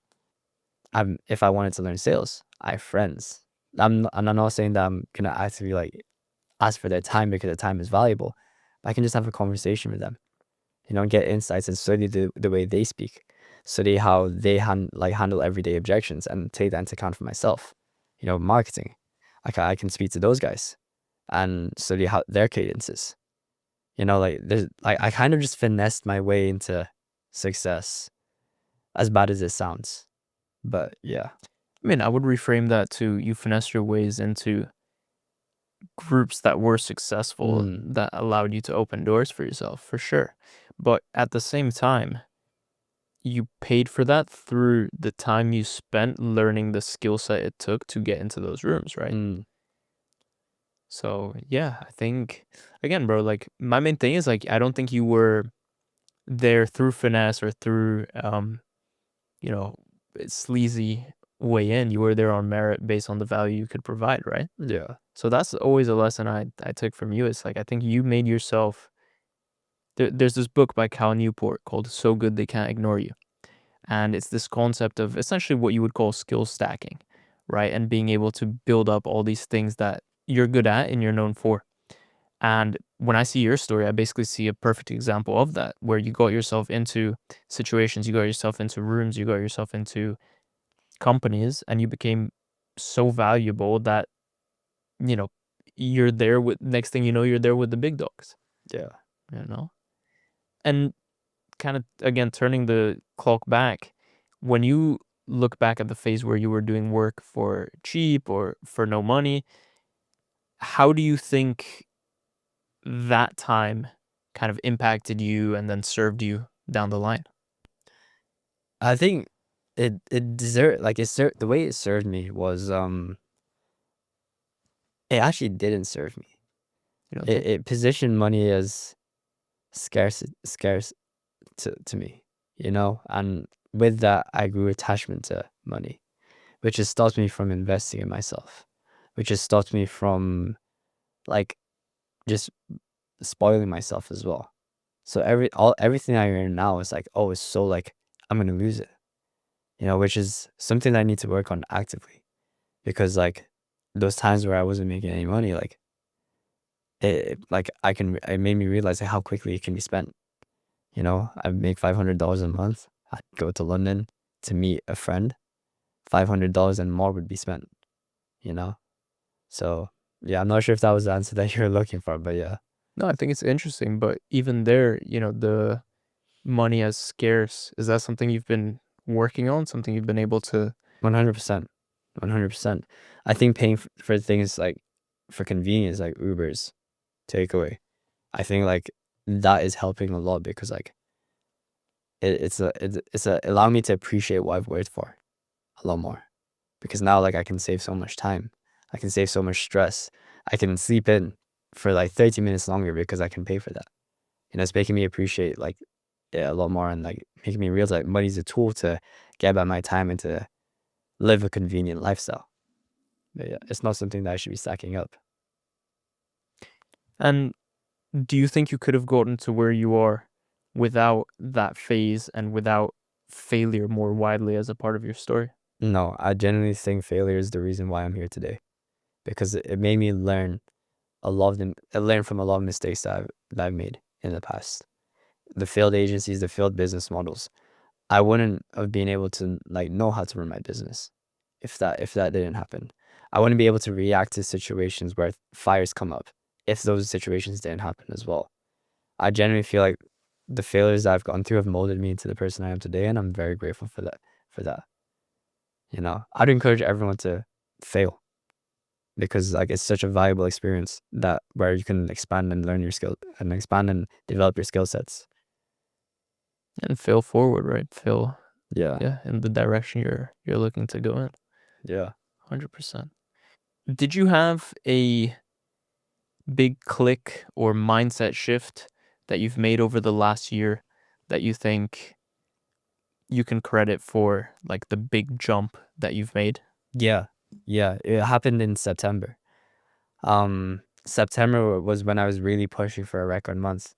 if I wanted to learn sales, I have friends. And I'm not saying that I'm gonna actively like ask for their time because their time is valuable. But I can just have a conversation with them, and get insights and study the way they speak, study how they handle everyday objections and take that into account for myself. Marketing. I can speak to those guys and study how their cadences. Like there's like I kind of just finessed my way into success, as bad as it sounds. But yeah. I mean, I would reframe that to you finesse your ways into groups that were successful Mm, that allowed you to open doors for yourself, for sure. But at the same time, you paid for that through the time you spent learning the skill set it took to get into those rooms, right? mm, So yeah, I think again, bro, like my main thing is like I don't think you were there through finesse or through you know, sleazy way in. You were there on merit based on the value you could provide, right? yeah. So that's always a lesson I took from you. It's like I think you made yourself there's this book by Cal Newport called So Good They Can't Ignore You. And it's this concept of essentially what you would call skill stacking, right? And being able to build up all these things that you're good at and you're known for. And when I see your story, I basically see a perfect example of that, where you got yourself into situations, you got yourself into rooms, you got yourself into companies, and you became so valuable that, you know, you're there with, next thing you know, you're there with the big dogs, Yeah. you know? And kind of, again, turning the clock back, when you look back at the phase where you were doing work for cheap or for no money, how do you think that time kind of impacted you and then served you down the line? I think it deserved like the way it served me was it actually didn't serve me. You don't It think? it positioned money as scarce to me, you know? And with that I grew attachment to money, which has stopped me from investing in myself, which has stopped me from like just spoiling myself as well. So everything I earn now is like, oh, it's so like I'm gonna lose it, you know, which is something that I need to work on actively because like those times where I wasn't making any money, like it made me realize like, how quickly it can be spent. You know, I make $500 a month. I'd go to London to meet a friend. $500 and more would be spent. You know, so yeah, I'm not sure if that was the answer that you were looking for, but yeah, No, I think it's interesting, but even there, the money as scarce, is that something you've been working on, something you've been able to? 100%, 100%. I think paying for things like for convenience, like Uber's takeaway, I think like that is helping a lot because like it's allowing me to appreciate what I've worked for a lot more because now like I can save so much time, I can save so much stress, I can sleep in for like 30 minutes longer because I can pay for that. You know, it's making me appreciate like it a lot more and like making me realize like money's a tool to get by my time and to live a convenient lifestyle. But yeah, it's not something that I should be stacking up. And do you think you could have gotten to where you are without that phase and without failure more widely as a part of your story? No, I genuinely think failure is the reason why I'm here today because it made me learn a lot of them. I learned from a lot of mistakes that I've made in the past. The failed agencies, the failed business models. I wouldn't have been able to like know how to run my business if that didn't happen. I wouldn't be able to react to situations where fires come up if those situations didn't happen as well. I genuinely feel like the failures that I've gone through have molded me into the person I am today, and I'm very grateful for that. For that, you know, I'd encourage everyone to fail because like it's such a valuable experience that where you can expand and learn your skill and expand and develop your skill sets. And fail forward, right? Fail, Yeah, yeah, in the direction you're looking to go in. yeah. 100%. Did you have a big click or mindset shift that you've made over the last year that you think you can credit for like the big jump that you've made? Yeah, yeah, it happened in September. September was when I was really pushing for a record month,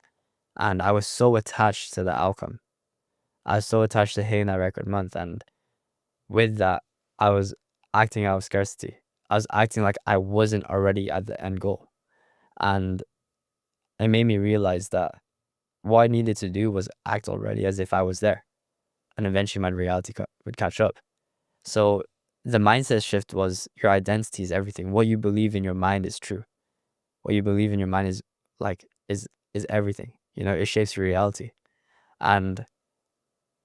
and I was so attached to the outcome. I was so attached to hitting that record month, and with that, I was acting out of scarcity. I was acting like I wasn't already at the end goal, and it made me realize that what I needed to do was act already as if I was there, and eventually my reality would catch up. So the mindset shift was your identity is everything. What you believe in your mind is true. What you believe in your mind is like is everything. You know, it shapes your reality. And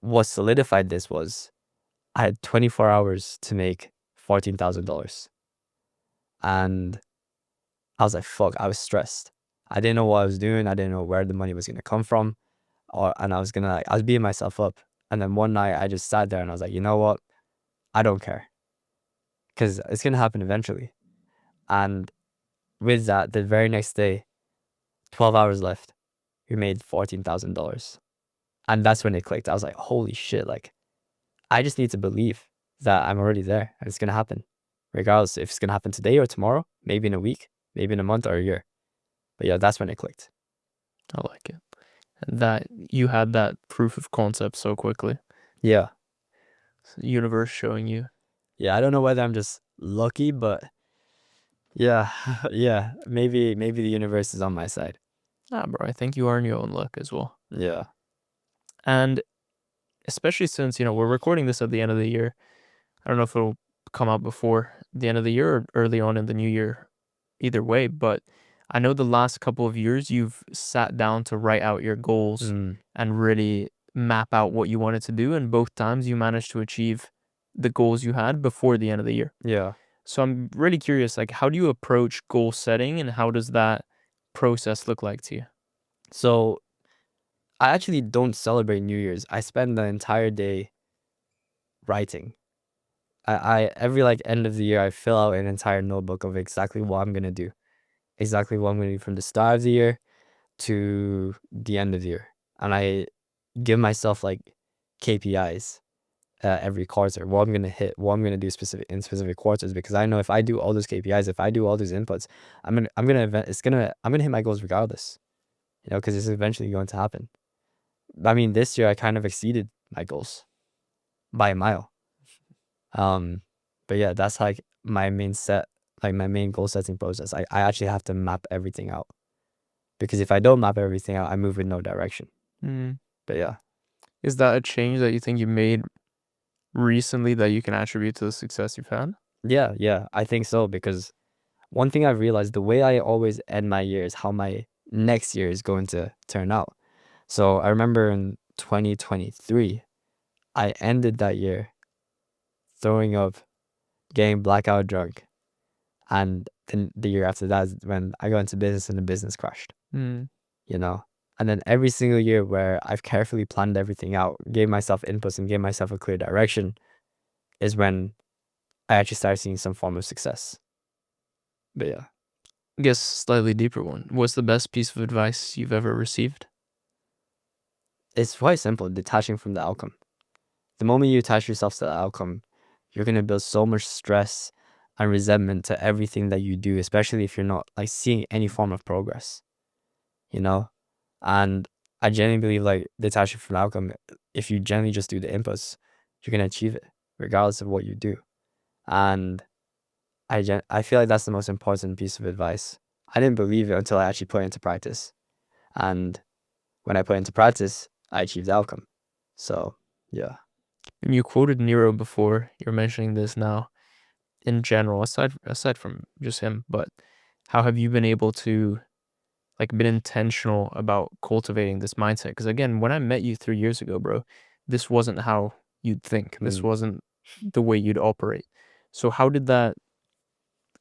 what solidified this was I had 24 hours to make $14,000. And I was like, fuck, I was stressed. I didn't know what I was doing. I didn't know where the money was gonna come from. And I was gonna like I was beating myself up. And then one night I just sat there and I was like, you know what? I don't care. Because it's gonna happen eventually. And with that, the very next day, 12 hours left, we made $14,000. And that's when it clicked. I was like, holy shit, like I just need to believe that I'm already there and it's gonna happen. Regardless if it's gonna happen today or tomorrow, maybe in a week, maybe in a month or a year. But yeah, that's when it clicked. I like it. And that you had that proof of concept so quickly. Yeah. It's the universe showing you. Yeah. I don't know whether I'm just lucky, but yeah, yeah. Maybe the universe is on my side. Ah, bro, I think you are in your own luck as well. Yeah. And especially since, we're recording this at the end of the year. I don't know if it'll come out before the end of the year or early on in the new year. either way, but I know the last couple of years you've sat down to write out your goals Mm, and really map out what you wanted to do, and both times you managed to achieve the goals you had before the end of the year. yeah. So I'm really curious, like, how do you approach goal setting and how does that process look like to you? So I actually don't celebrate New Year's. I spend the entire day writing. I every like end of the year I fill out an entire notebook of exactly what I'm gonna do. Exactly what I'm gonna do from the start of the year to the end of the year. And I give myself like KPIs every quarter, what I'm gonna hit, what I'm gonna do specific quarters, because I know if I do all those KPIs, if I do all those inputs, I'm gonna hit my goals regardless, because it's eventually going to happen. I mean, this year I kind of exceeded my goals by a mile. Um, but yeah, that's like my main goal setting process. I actually have to map everything out, because if I don't map everything out, I move in no direction. Mm. But yeah, Is that a change that you think you made recently that you can attribute to the success you've had? yeah, I think so, because one thing I've realized, the way I always end my year is how my next year is going to turn out. So I remember in 2023, I ended that year throwing up, getting blackout drunk. And then the year after that is when I got into business and the business crashed, Mm. you know? And then every single year where I've carefully planned everything out, gave myself inputs and gave myself a clear direction, is when I actually started seeing some form of success. But yeah, I guess slightly deeper one. What's the best piece of advice you've ever received? it's quite simple, detaching from the outcome. The moment you attach yourself to the outcome, you're going to build so much stress and resentment to everything that you do, especially if you're not like seeing any form of progress, you know? And I genuinely believe like detaching from the outcome, if you generally just do the inputs, you're going to achieve it regardless of what you do. And I feel like that's the most important piece of advice. I didn't believe it until I actually put it into practice. And when I put it into practice, I achieved the outcome. So, yeah. And you quoted Nero before. You're mentioning this now. In general, aside from just him, but how have you been able to like been intentional about cultivating this mindset? Because again, when I met you 3 years ago, bro, this wasn't how you'd think. This Mm, wasn't the way you'd operate. So how did that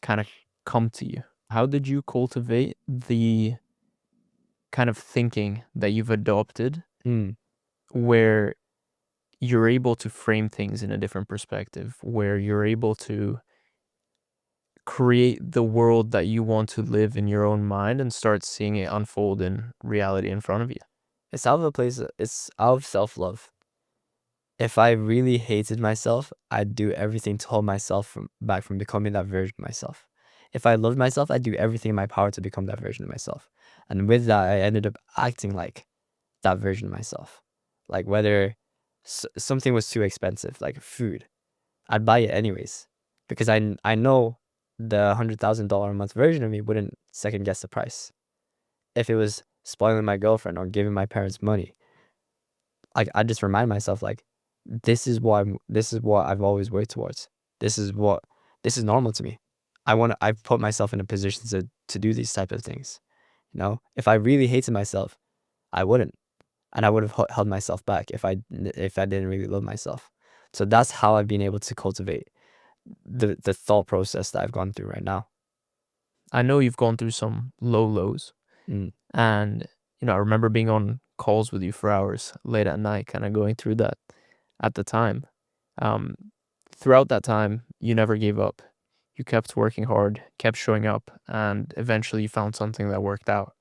kind of come to you? How did you cultivate the kind of thinking that you've adopted mm. where you're able to frame things in a different perspective, where you're able to create the world that you want to live in your own mind and start seeing it unfold in reality in front of you? It's out of self-love. If I really hated myself, I'd do everything to hold myself back from becoming that version of myself. If I loved myself, I'd do everything in my power to become that version of myself. And with that, I ended up acting like that version of myself. Like whether something was too expensive, like food, I'd buy it anyways, because I know the $100,000 a month version of me wouldn't second guess the price. If it was spoiling my girlfriend or giving my parents money, like I just remind myself like this is what I've always worked towards. This is what this is normal to me. I've put myself in a position to do these type of things. If I really hated myself, I wouldn't, and I would have held myself back if I didn't really love myself. So that's how I've been able to cultivate the thought process that I've gone through right now. I know you've gone through some low lows, Mm, and I remember being on calls with you for hours late at night, kind of going through that at the time. Um, Throughout that time, you never gave up. You kept working hard, kept showing up, and eventually you found something that worked out.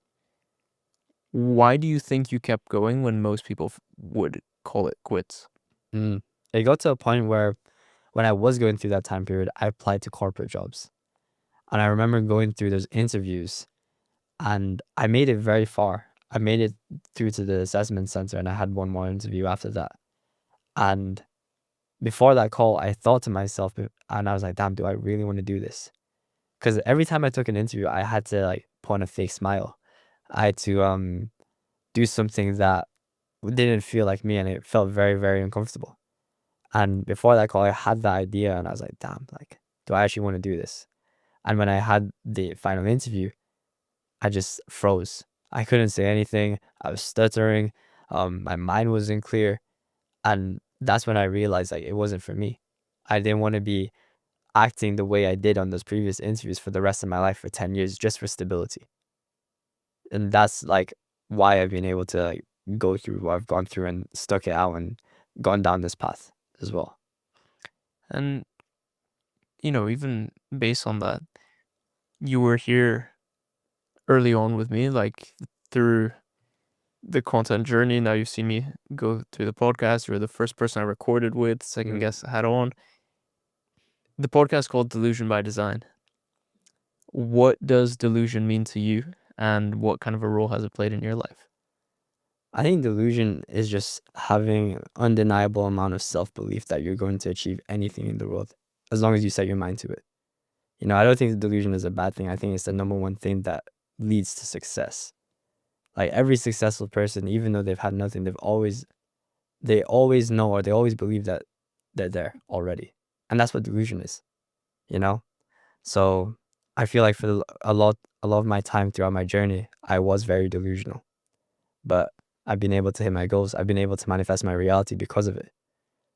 Why do you think you kept going when most people would call it quits? mm. It got to a point where when I was going through that time period, I applied to corporate jobs, and I remember going through those interviews, and I made it very far. I made it through to the assessment center, and I had one more interview after that. And before that call, I thought to myself, and I was like, "Damn, do I really want to do this?" Because every time I took an interview, I had to like put on a fake smile. I had to do something that didn't feel like me, and it felt very, very uncomfortable. And before that call, I had that idea, and I was like, "Damn, like, do I actually want to do this?" And when I had the final interview, I just froze. I couldn't say anything. I was stuttering. My mind wasn't clear. And that's when I realized like it wasn't for me. I didn't want to be acting the way I did on those previous interviews for the rest of my life for 10 years just for stability. And that's like why I've been able to like go through what I've gone through and stuck it out and gone down this path as well. And, even based on that, you were here early on with me, like through the content journey. Now you've seen me go through the podcast. You're the first person I recorded with, second guest I had on. The podcast called Delusion by Design. What does delusion mean to you, and what kind of a role has it played in your life? I think delusion is just having undeniable amount of self-belief that you're going to achieve anything in the world as long as you set your mind to it. I don't think delusion is a bad thing. I think it's the number one thing that leads to success. Like every successful person, even though they've had nothing, they always know, or they always believe that they're there already. And that's what delusion is, you know? So I feel like for a lot of my time throughout my journey, I was very delusional. But I've been able to hit my goals. I've been able to manifest my reality because of it.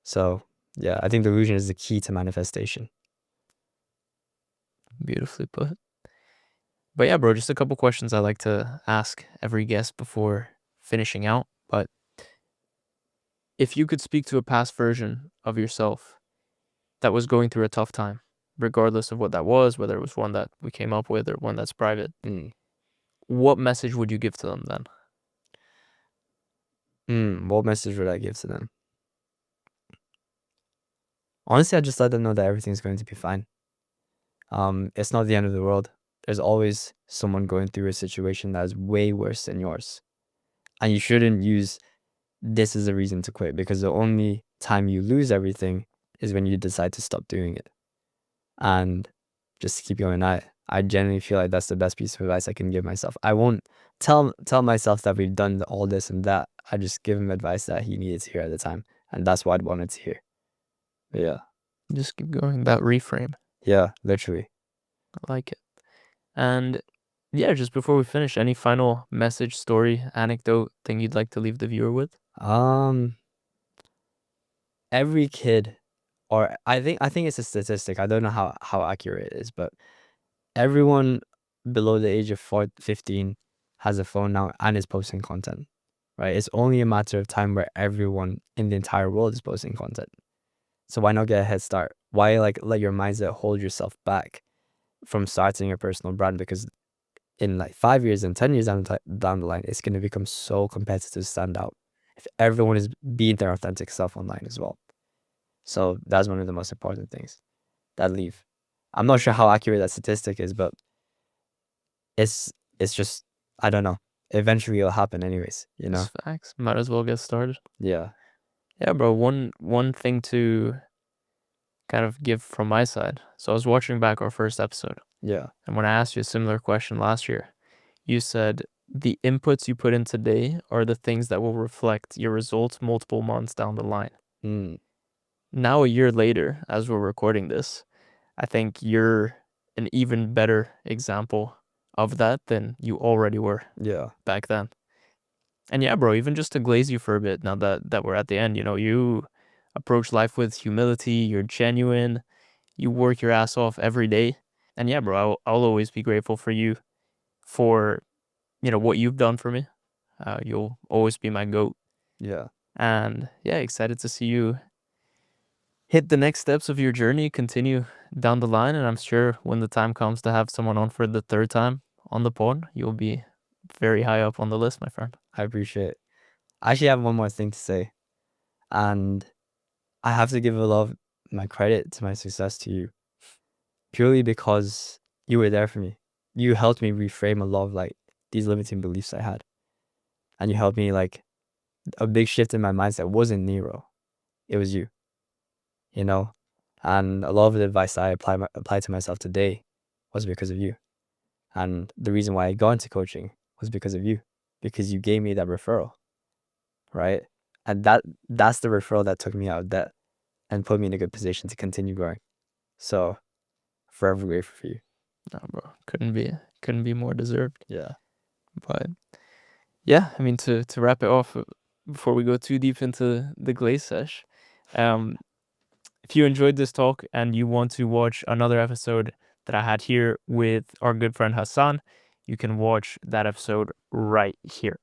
So yeah, I think delusion is the key to manifestation. Beautifully put. But yeah, bro, just a couple questions I like to ask every guest before finishing out. But if you could speak to a past version of yourself that was going through a tough time, regardless of what that was, whether it was one that we came up with or one that's private, what message would you give to them then? What message would I give to them? Honestly, I just let them know that everything's going to be fine. It's not the end of the world. There's always someone going through a situation that is way worse than yours. And you shouldn't use this as a reason to quit, because the only time you lose everything is when you decide to stop doing it. And just keep going at it. I genuinely feel like that's the best piece of advice I can give myself. I won't tell myself that we've done all this and that. I just give him advice that he needed to hear at the time. And that's what I'd wanted to hear. But yeah. Just keep going. That reframe. Yeah, literally. I like it. And yeah, just before we finish, any final message, story, anecdote, thing you'd like to leave the viewer with? Every kid, or I think it's a statistic. I don't know how accurate it is, but everyone below the age of 15 has a phone now and is posting content, right? It's only a matter of time where everyone in the entire world is posting content. So why not get a head start? Why like let your mindset hold yourself back from starting a personal brand? Because in like 5 years and 10 years down the line, it's going to become so competitive to stand out if everyone is being their authentic self online as well. So that's one of the most important things that leave. I'm not sure how accurate that statistic is, but it's just, I don't know. Eventually it'll happen anyways, It's facts. Might as well get started. Yeah. Yeah, bro. One thing to kind of give from my side. So I was watching back our first episode. Yeah. And when I asked you a similar question last year, you said the inputs you put in today are the things that will reflect your results multiple months down the line. Now, a year later, as we're recording this, I think you're an even better example of that than you already were back then. And yeah, bro, even just to glaze you for a bit, now that we're at the end, you approach life with humility, you're genuine, you work your ass off every day. And yeah, bro, I'll always be grateful for you for, what you've done for me. You'll always be my GOAT. Yeah. And yeah, excited to see you hit the next steps of your journey, continue down the line. And I'm sure when the time comes to have someone on for the third time on the pod, you'll be very high up on the list, my friend. I appreciate it. I actually have one more thing to say. And I have to give a lot of my credit to my success to you. Purely because you were there for me. You helped me reframe a lot of like these limiting beliefs I had. And you helped me like a big shift in my mindset wasn't Nero. It was you. And a lot of the advice I apply to myself today was because of you. And the reason why I got into coaching was because of you, because you gave me that referral, right? And that's the referral that took me out of debt and put me in a good position to continue growing. So forever grateful for you. No, bro, couldn't be more deserved. Yeah. But yeah, I mean, to wrap it off before we go too deep into the glaze sesh, if you enjoyed this talk and you want to watch another episode that I had here with our good friend Hassan, you can watch that episode right here.